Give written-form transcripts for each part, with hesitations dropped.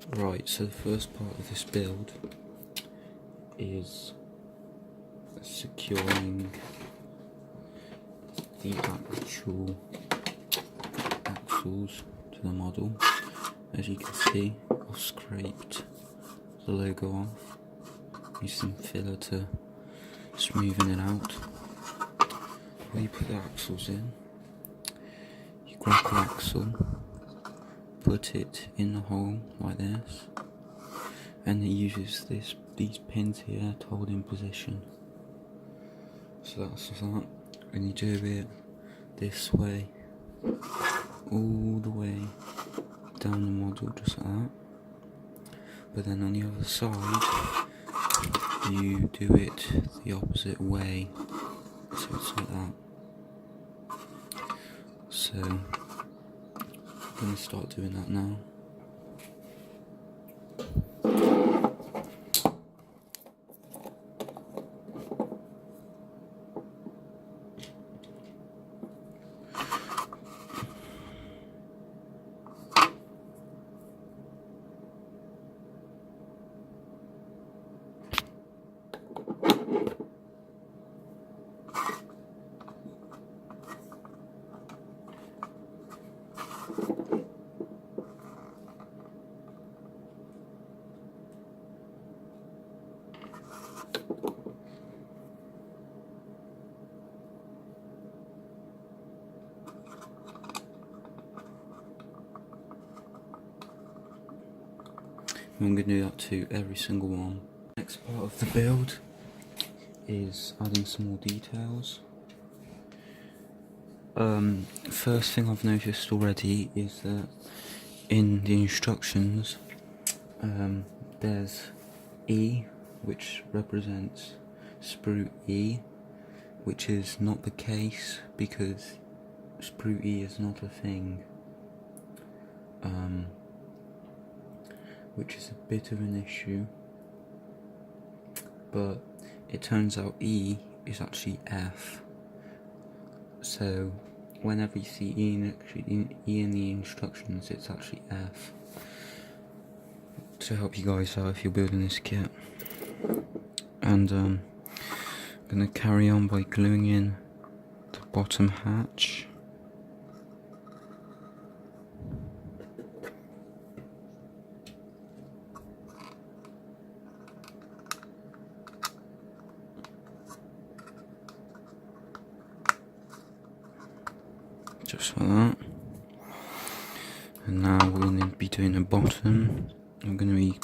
Right, so the first part of this build is securing the actual axles to the model. As you can see, I've scraped the logo off, used some filler to smoothen it out. Where you put the axles in, you grab the axle, put it in the hole like this, and it uses these pins here to hold in position. So that's that, and you do it this way, all the way down the model, just like that. But then on the other side, you do it the opposite way, so it's like that. So I'm going to start doing that now. I'm going to do that to every single one. Next part of the build is adding some more details. First thing I've noticed already is that in the instructions there's E, which represents sprue E, which is not the case because sprue E is not a thing, which is a bit of an issue, but it turns out E is actually F. So whenever you see E in the instructions, it's actually F. To help you guys out if you're building this kit. And I'm going to carry on by gluing in the bottom hatch. Just like that. And now we're going to be doing the bottom. I'm going to be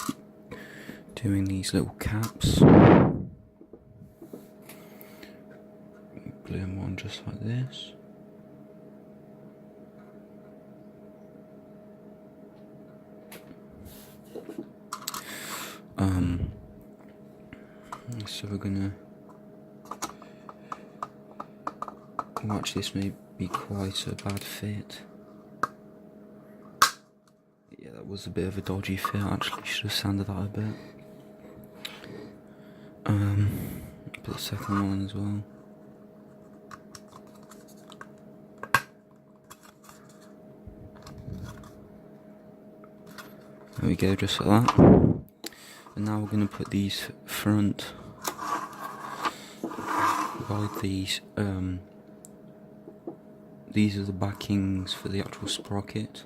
doing these little caps. Glue them on just like this. So we're gonna. Well, actually, this may be quite a bad fit. Yeah, that was a bit of a dodgy fit. Actually, should have sanded that a bit. Put the second one as well. There we go, just like that. And now we're going to put these front like these. These are the backings for the actual sprocket.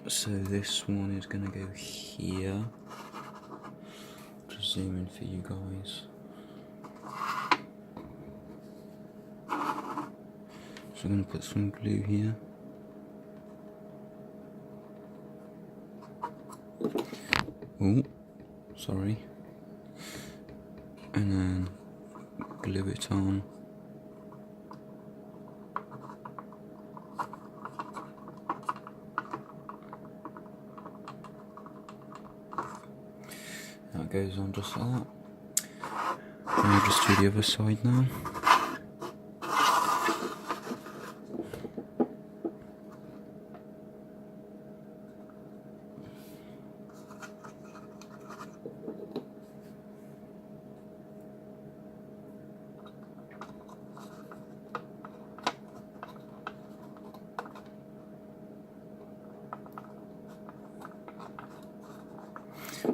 So this one is going to go here. Just zoom in for you guys. So I'm going to put some glue here. Oh, sorry. And then glue it on. That goes on just like that. And I'll just do the other side now.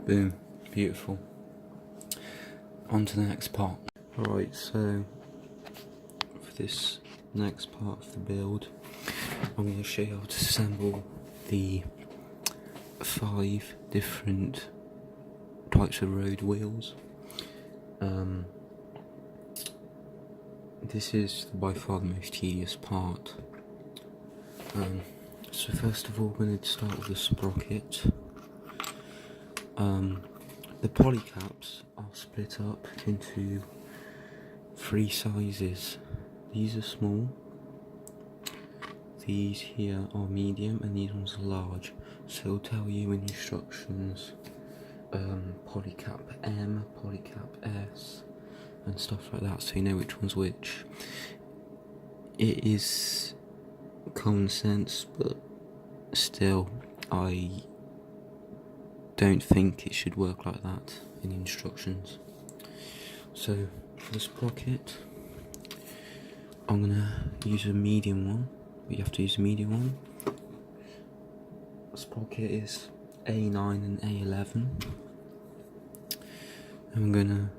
Boom, beautiful. On to the next part. Alright, so for this next part of the build, I'm going to show you how to assemble the 5 different types of road wheels. This is by far the most tedious part. So first of all, we're going to start with the sprocket. The polycaps are split up into 3 sizes. These are small, these here are medium, and these ones are large. So it'll tell you in instructions polycap M, polycap S, and stuff like that, so you know which one's which. It is common sense, but still, I don't think it should work like that in the instructions. So for the sprocket, I'm gonna use a medium one, but you have to use a medium one. The sprocket is A9 and A11. I'm gonna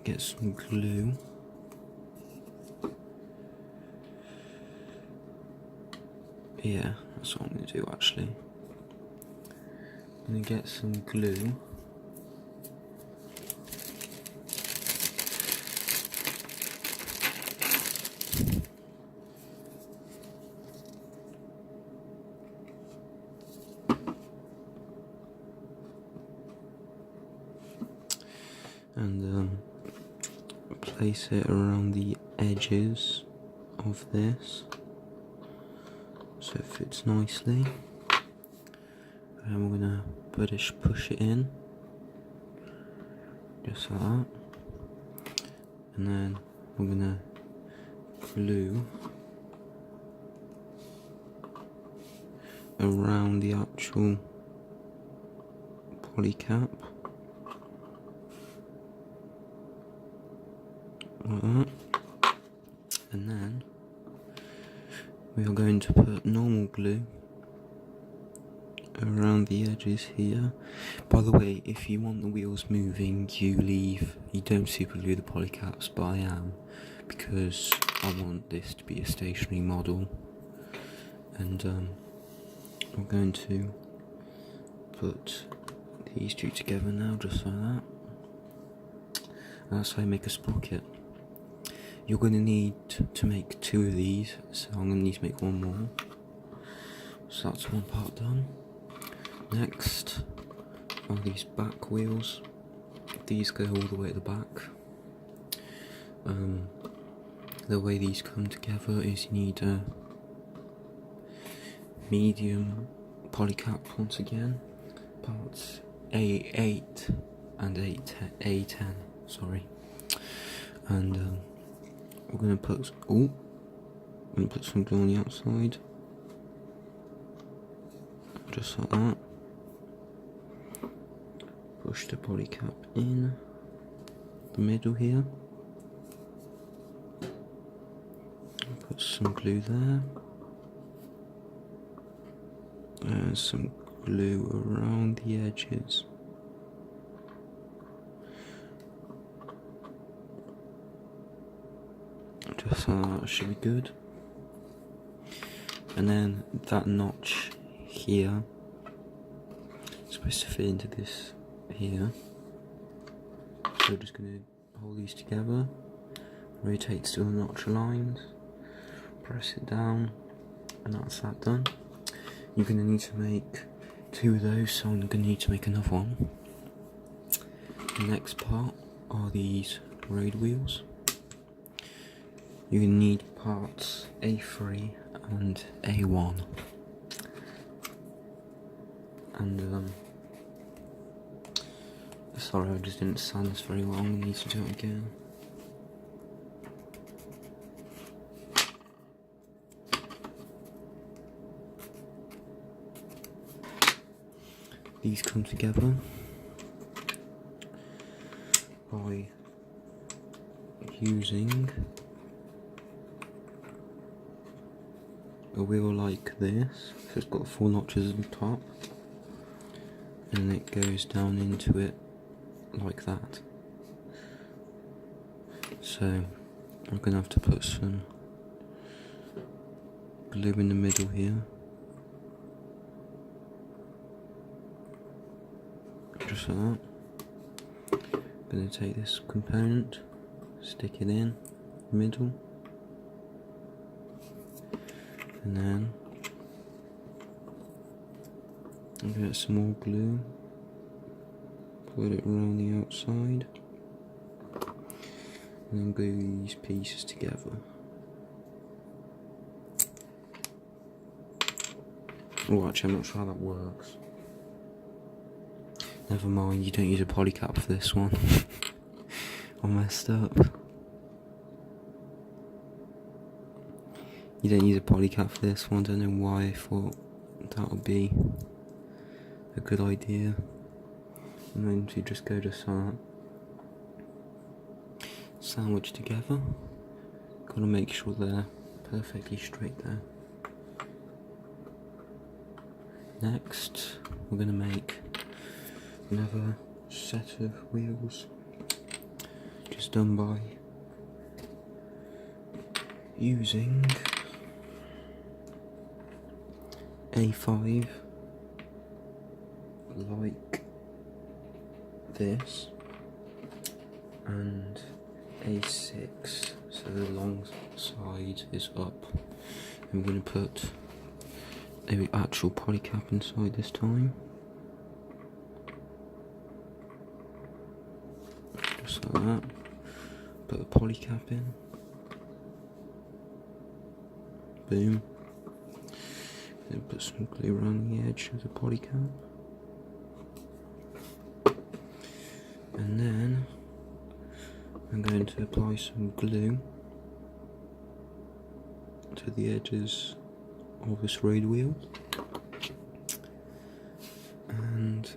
get some glue. Yeah, that's what I'm gonna do actually. I'm gonna get some glue. And place it around the edges of this so it fits nicely. And we're gonna push it in just like that, and then we're gonna glue around the actual polycap like that, and then we are going to put normal glue around the edges here. By the way, if you want the wheels moving, you don't super glue the polycaps, but I am, because I want this to be a stationary model. And I'm going to put these 2 together now, just like that. And that's how you make a sprocket. You're going to need to make 2 of these, so I'm going to need to make 1 more. So that's one part done. Next are these back wheels. These go all the way at the back. The way these come together is you need a medium polycap once again, parts A8 and A10, sorry. And we're going to put some glue on the outside, just like that. Push the polycap in the middle here. Put some glue there. And some glue around the edges. Just like that should be good. And then that notch here is supposed to fit into this here. So we're just going to hold these together, rotate till the notch aligns, press it down, and that's that done. You're going to need to make 2 of those, so I'm going to need to make another one. The next part are these road wheels. You're going to need parts A3 and A1. And sorry, I just didn't sand this very well. I'm going to need to do it again. These come together by using a wheel like this, so it's got 4 notches at the top, and it goes down into it like that. So I'm gonna have to put some glue in the middle here, just like that. I'm gonna take this component, stick it in the middle, and then I'm gonna get some more glue, put it around the outside, and then glue these pieces together. Oh, actually, I'm not sure how that works. Never mind, you don't use a polycap for this one. I messed up. You don't use a polycap for this one, don't know why I thought that would be a good idea. And then you just go to sandwich together. Gotta make sure they're perfectly straight there. Next, we're gonna make another set of wheels, just done by using A5 like this and A6, so the long side is up. I'm going to put an actual polycap inside this time, just like that. Put a polycap in, boom. Then put some glue around the edge of the polycap, and then I'm going to apply some glue to the edges of this road wheel and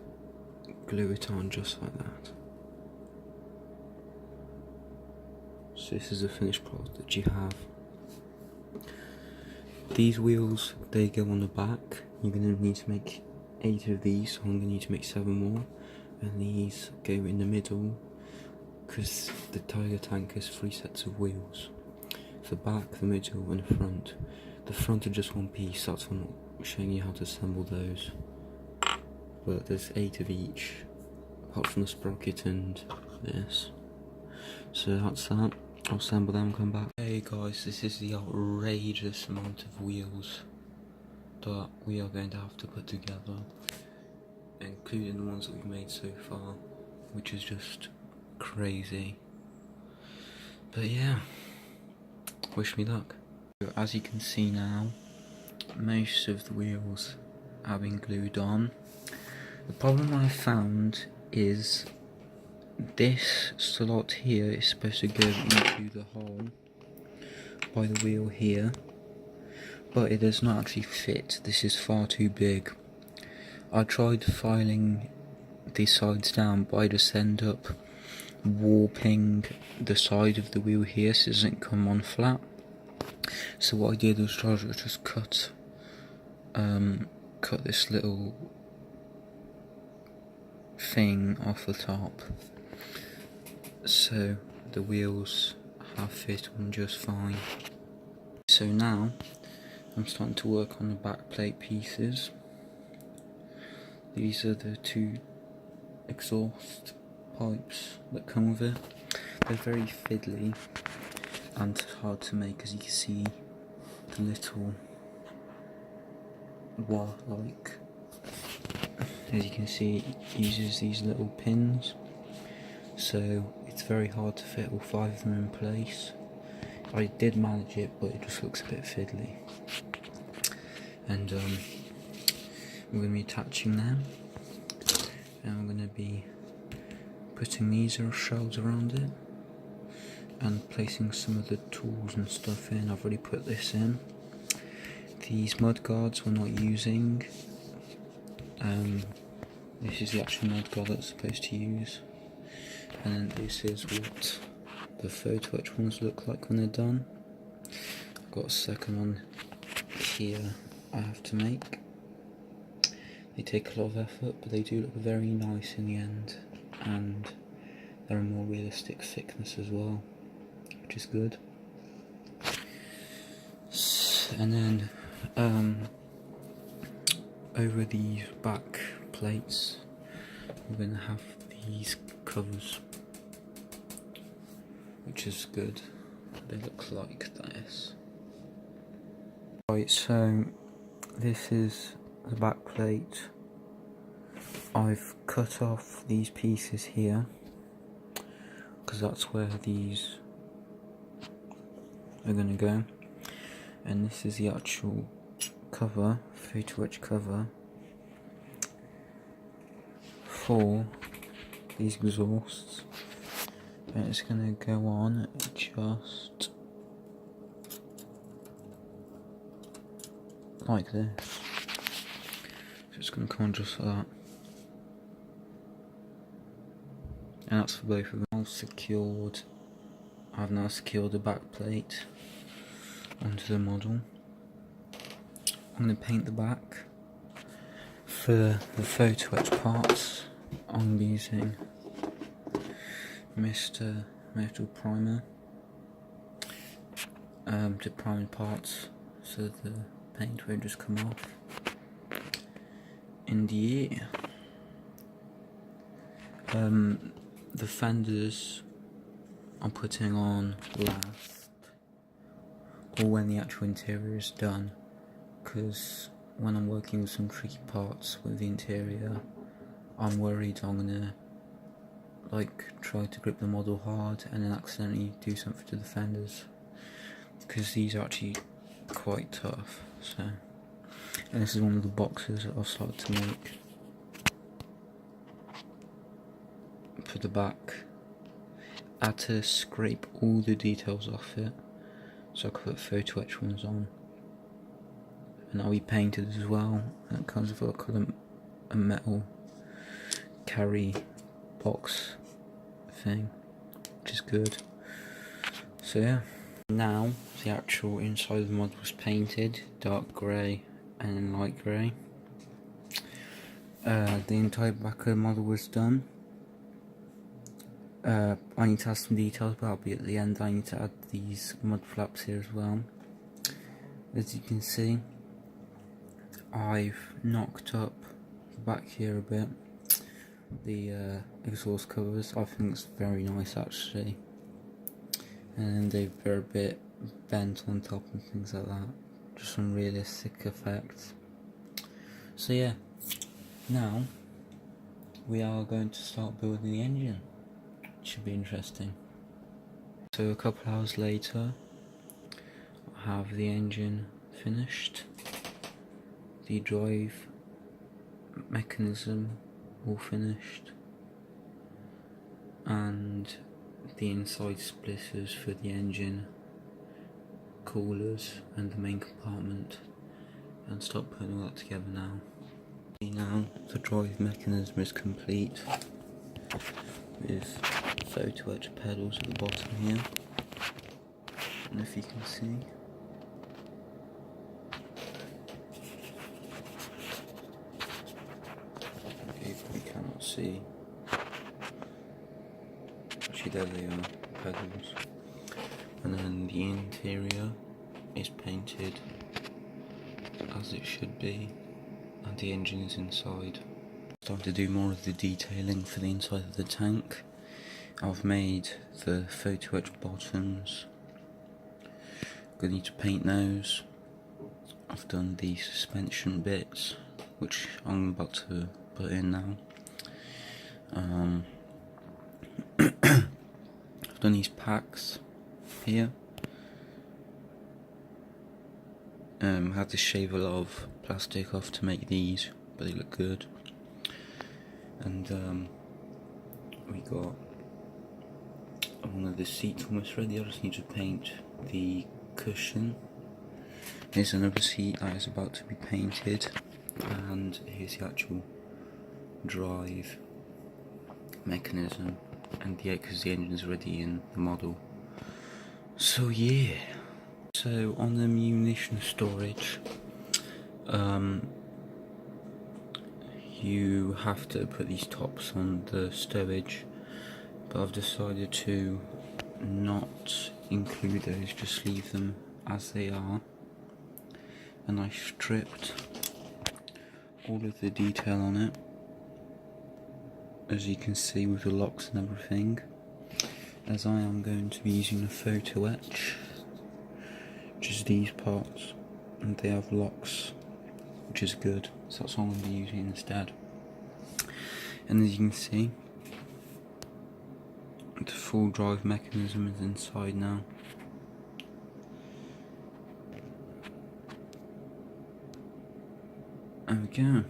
glue it on just like that. So this is the finished product that you have. These wheels, they go on the back. You're going to need to make 8 of these, so I'm going to need to make 7 more, and these go in the middle because the Tiger tank has 3 sets of wheels. The back, the middle and the front. The front are just one piece, that's why I'm not showing you how to assemble those. But there's 8 of each, apart from the sprocket and this. So that's that. I'll assemble them, come back. Hey guys, this is the outrageous amount of wheels that we are going to have to put together, including the ones that we've made so far, which is just crazy. But yeah, wish me luck. As you can see now, most of the wheels have been glued on. The problem I found is this slot here is supposed to go into the hole by the wheel here, but it does not actually fit. This is far too big. I tried filing these sides down, but I just end up warping the side of the wheel here so it doesn't come on flat. So what I did was try to just cut this little thing off the top, so the wheels have fit on just fine. So now I'm starting to work on the back plate pieces. These are the 2 exhaust pipes that come with it. They're very fiddly and hard to make, as you can see the little like, as you can see, it uses these little pins, so it's very hard to fit all 5 of them in place. I did manage it, but it just looks a bit fiddly. And we're going to be attaching them, and we're going to be putting these shells around it and placing some of the tools and stuff in. I've already put this in. These mud guards we're not using. This is the actual mud guard that's supposed to use, and this is what the photo etch ones look like when they're done. I've got a second one here I have to make. They take a lot of effort, but they do look very nice in the end, and they're a more realistic thickness as well, which is good. And then over these back plates we're going to have these covers, which is good. They look like this. Right, so this is the back plate. I've cut off these pieces here because that's where these are going to go, and this is the actual cover, photo etch cover for these exhausts, and it's going to go on just like this. So it's going to come on just like that, and that's for both of them. I've now secured the back plate onto the model. I'm going to paint the back. For the photo etch parts, I'm using Mr. Metal Primer to prime the parts so the paint won't just come off. In the air, the fenders I'm putting on last, or when the actual interior is done, because when I'm working with some tricky parts with the interior, I'm worried I'm gonna try to grip the model hard and then accidentally do something to the fenders, because these are actually quite tough. So, and this is one of the boxes that I've started to make for the back. I had to scrape all the details off it so I could put photo etch ones on, and that'll be painted as well, and it comes with a metal carry box thing, which is good. So yeah, now the actual inside of the model is painted dark grey and light grey. The entire back of the model was done. I need to add some details, but I'll be at the end. I need to add these mud flaps here as well. As you can see, I've knocked up the back here a bit, the exhaust covers. I think it's very nice actually, and they're a bit bent on top and things like that, just some realistic effects. So yeah, now we are going to start building the engine. Should be interesting. So a couple hours later, I have the engine finished, the drive mechanism all finished, and the inside splitters for the engine, coolers and the main compartment, and start putting all that together now. Now the drive mechanism is complete, with photo etch pedals at the bottom here, and if you can see, if you cannot see, actually there they are, pedals. And then the interior is painted as it should be, and the engine is inside. Starting to do more of the detailing for the inside of the tank. I've made the photo etch bottoms. Gonna need to paint those. I've done the suspension bits, which I'm about to put in now. I've done these packs here. Had to shave a lot of plastic off to make these, but they look good. And we got one of the seats almost ready. I just need to paint the cushion. Here's another seat that is about to be painted, and here's the actual drive mechanism, and yeah, because the engine is ready in the model. So yeah, so on the munition storage, you have to put these tops on the stowage, but I've decided to not include those, just leave them as they are. And I stripped all of the detail on it, as you can see, with the locks and everything, as I am going to be using a photo etch, just these parts, and they have locks, which is good, so that's what I'm going to be using instead. And as you can see, the full drive mechanism is inside now. There we go.